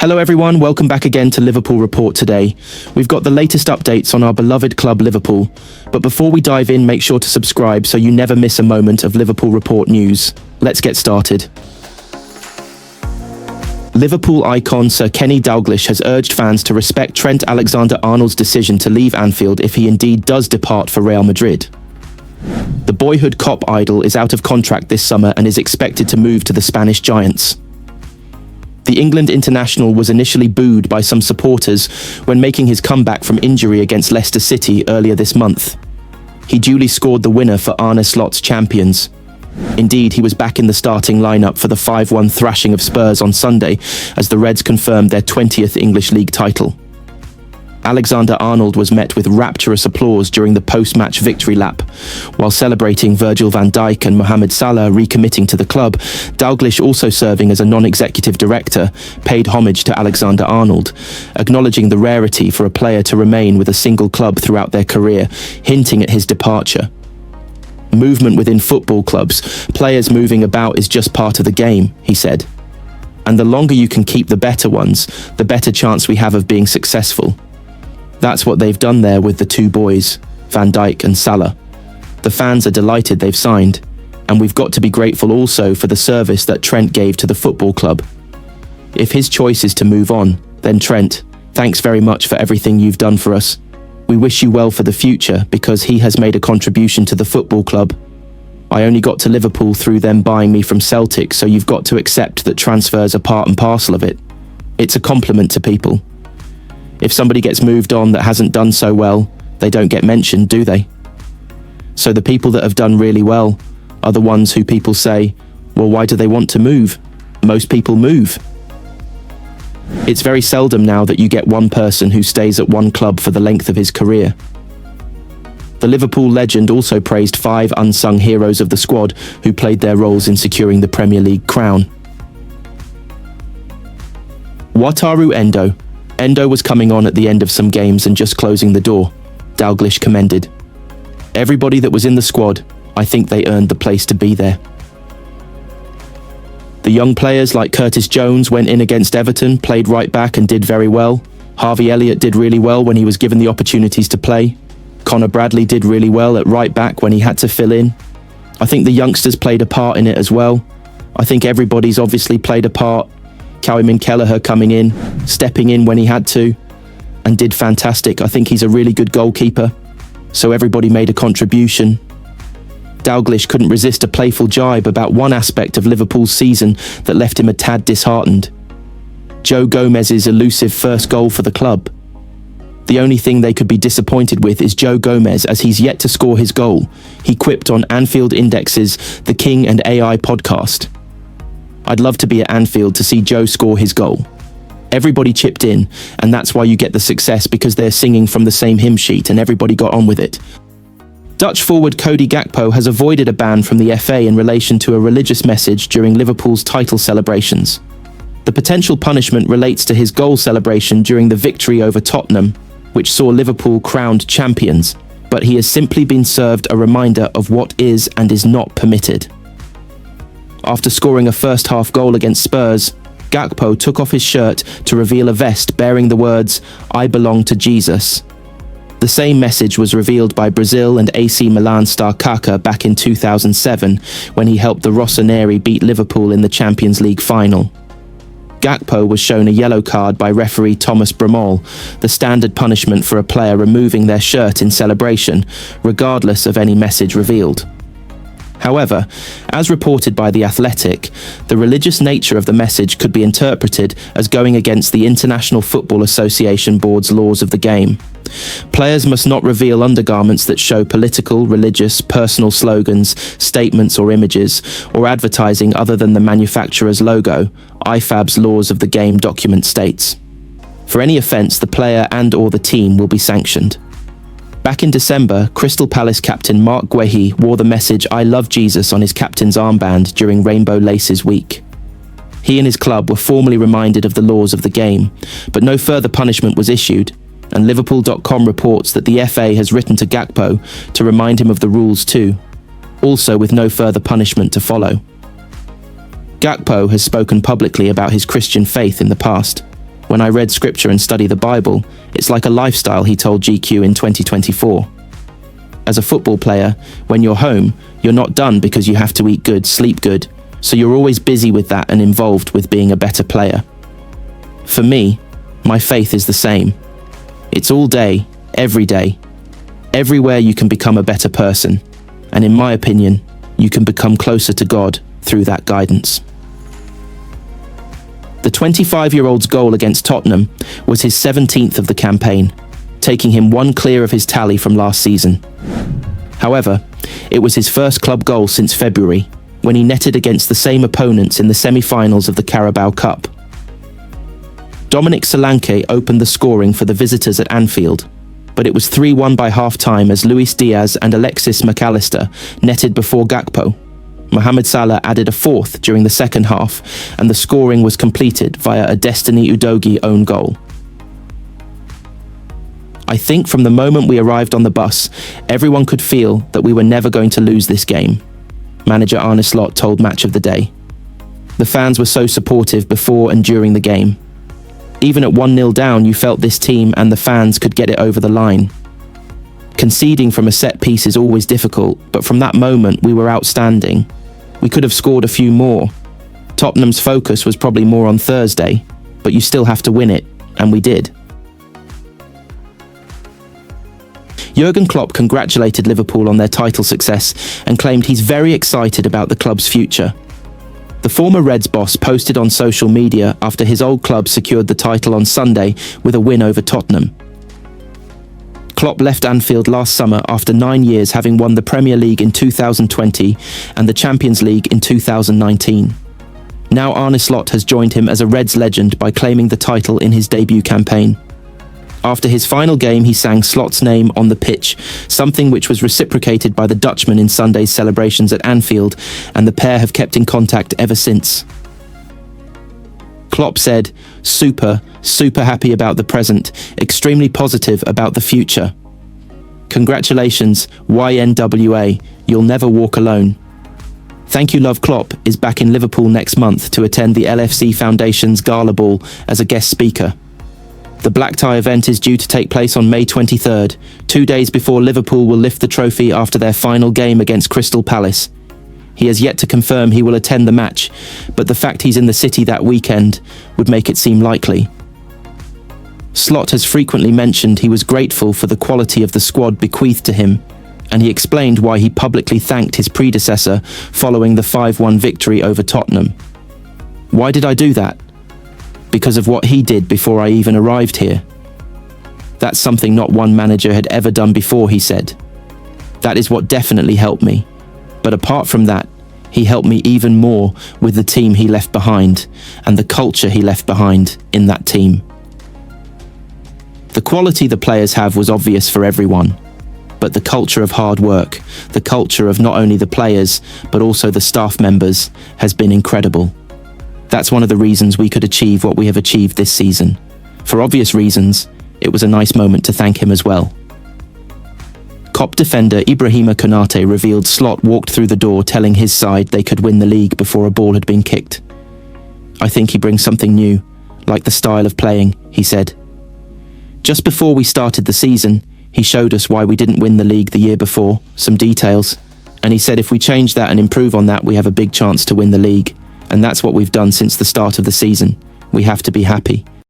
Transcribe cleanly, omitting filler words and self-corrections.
Hello everyone, welcome back again to Liverpool Report today. We've got the latest updates on our beloved club Liverpool, but before we dive in, make sure to subscribe so you never miss a moment of Liverpool Report news. Let's get started. Liverpool icon Sir Kenny Dalglish has urged fans to respect Trent Alexander-Arnold's decision to leave Anfield if he indeed does depart for Real Madrid. The boyhood cop idol is out of contract this summer and is expected to move to the Spanish Giants. The England international was initially booed by some supporters when making his comeback from injury against Leicester City earlier this month. He duly scored the winner for Arne Slot's champions. Indeed, he was back in the starting lineup for the 5-1 thrashing of Spurs on Sunday as the Reds confirmed their 20th English League title. Alexander-Arnold was met with rapturous applause during the post-match victory lap. While celebrating Virgil van Dijk and Mohamed Salah recommitting to the club, Dalglish, also serving as a non-executive director, paid homage to Alexander-Arnold, acknowledging the rarity for a player to remain with a single club throughout their career, hinting at his departure. Movement within football clubs, players moving about is just part of the game, he said. And the longer you can keep the better ones, the better chance we have of being successful. That's what they've done there with the two boys, Van Dijk and Salah. The fans are delighted they've signed, and we've got to be grateful also for the service that Trent gave to the football club. If his choice is to move on, then Trent, thanks very much for everything you've done for us. We wish you well for the future because he has made a contribution to the football club. I only got to Liverpool through them buying me from Celtic, so you've got to accept that transfers are part and parcel of it. It's a compliment to people. If somebody gets moved on that hasn't done so well, they don't get mentioned, do they? So the people that have done really well are the ones who people say, well, why do they want to move? Most people move. It's very seldom now that you get one person who stays at one club for the length of his career. The Liverpool legend also praised 5 unsung heroes of the squad who played their roles in securing the Premier League crown. Wataru Endo. Endo was coming on at the end of some games and just closing the door, Dalglish commended. Everybody that was in the squad, I think they earned the place to be there. The young players like Curtis Jones went in against Everton, played right back and did very well. Harveyelliott did really well when he was given the opportunities to play. Connor Bradley did really well at right back when he had to fill in. I think the youngsters played a part in it as well. I think everybody's obviously played a part. Callum Kelleher coming in, stepping in when he had to, and did fantastic. I think he's a really good goalkeeper, so everybody made a contribution. Dalglish couldn't resist a playful jibe about one aspect of Liverpool's season that left him a tad disheartened. Joe Gomez's elusive first goal for the club. The only thing they could be disappointed with is Joe Gomez, as he's yet to score his goal, he quipped on Anfield Index's The King and AI podcast. I'd love to be at Anfield to see Joe score his goal. Everybody chipped in, and that's why you get the success, because they're singing from the same hymn sheet and everybody got on with it. Dutch forward Cody Gakpo has avoided a ban from the FA in relation to a religious message during Liverpool's title celebrations. The potential punishment relates to his goal celebration during the victory over Tottenham, which saw Liverpool crowned champions, but he has simply been served a reminder of what is and is not permitted. After scoring a first-half goal against Spurs, Gakpo took off his shirt to reveal a vest bearing the words, "I belong to Jesus." The same message was revealed by Brazil and AC Milan star Kaká back in 2007 when he helped the Rossoneri beat Liverpool in the Champions League final. Gakpo was shown a yellow card by referee Thomas Bramall, the standard punishment for a player removing their shirt in celebration, regardless of any message revealed. However, as reported by The Athletic, the religious nature of the message could be interpreted as going against the International Football Association Board's laws of the game. Players must not reveal undergarments that show political, religious, personal slogans, statements or images, or advertising other than the manufacturer's logo, IFAB's laws of the game document states. For any offence, the player and/or the team will be sanctioned. Back in December, Crystal Palace captain Marcguehi wore the message "I love Jesus" on his captain's armband during Rainbow Laces Week. He and his club were formally reminded of the laws of the game, but no further punishment was issued, and Liverpool.com reports that the FA has written to Gakpo to remind him of the rules too, also with no further punishment to follow. Gakpo has spoken publicly about his Christian faith in the past. When I read scripture and study the Bible, it's like a lifestyle, he told GQ in 2024. As a football player, when you're home, you're not done because you have to eat good, sleep good, so you're always busy with that and involved with being a better player. For me, my faith is the same. It's all day, every day. Everywhere you can become a better person, and in my opinion, you can become closer to God through that guidance. The 25-year-old's goal against Tottenham was his 17th of the campaign, taking him one clear of his tally from last season. However, it was his first club goal since February, when he netted against the same opponents in the semi-finals of the Carabao Cup. Dominic Solanke opened the scoring for the visitors at Anfield, but it was 3-1 by half-time as Luis Diaz and Alexis Mac Allister netted before Gakpo. Mohamed Salah added a fourth during the second half, and the scoring was completed via a Destiny Udogie own goal. I think from the moment we arrived on the bus, everyone could feel that we were never going to lose this game, manager Arne Slot told Match of the Day. The fans were so supportive before and during the game. Even at 1-0 down, you felt this team and the fans could get it over the line. Conceding from a set piece is always difficult, but from that moment we were outstanding. We could have scored a few more. Tottenham's focus was probably more on Thursday, but you still have to win it, and we did. Jurgen Klopp congratulated Liverpool on their title success and claimed he's very excited about the club's future. The former Reds boss posted on social media after his old club secured the title on Sunday with a win over Tottenham. Klopp left Anfield last summer after 9 years, having won the Premier League in 2020 and the Champions League in 2019. Now Arne Slot has joined him as a Reds legend by claiming the title in his debut campaign. After his final game, he sang Slot's name on the pitch, something which was reciprocated by the Dutchman in Sunday's celebrations at Anfield, and the pair have kept in contact ever since. Klopp said, super happy about the present, extremely positive about the future. Congratulations, YNWA, you'll never walk alone. Thank You Love Klopp is back in Liverpool next month to attend the LFC Foundation's Gala Ball as a guest speaker. The black tie event is due to take place on May 23rd, 2 days before Liverpool will lift the trophy after their final game against Crystal Palace. He has yet to confirm he will attend the match, but the fact he's in the city that weekend would make it seem likely. Slot has frequently mentioned he was grateful for the quality of the squad bequeathed to him, and he explained why he publicly thanked his predecessor following the 5-1 victory over Tottenham. Why did I do that? Because of what he did before I even arrived here. That's something not one manager had ever done before, he said. That is what definitely helped me. But apart from that, he helped me even more with the team he left behind and the culture he left behind in that team. The quality the players have was obvious for everyone, but the culture of hard work, the culture of not only the players, but also the staff members, has been incredible. That's one of the reasons we could achieve what we have achieved this season. For obvious reasons, it was a nice moment to thank him as well. Cop defender Ibrahima Konate revealed Slot walked through the door telling his side they could win the league before a ball had been kicked. I think he brings something new, like the style of playing, he said. Just before we started the season, he showed us why we didn't win the league the year before, some details, and he said if we change that and improve on that, we have a big chance to win the league, and that's what we've done since the start of the season. We have to be happy.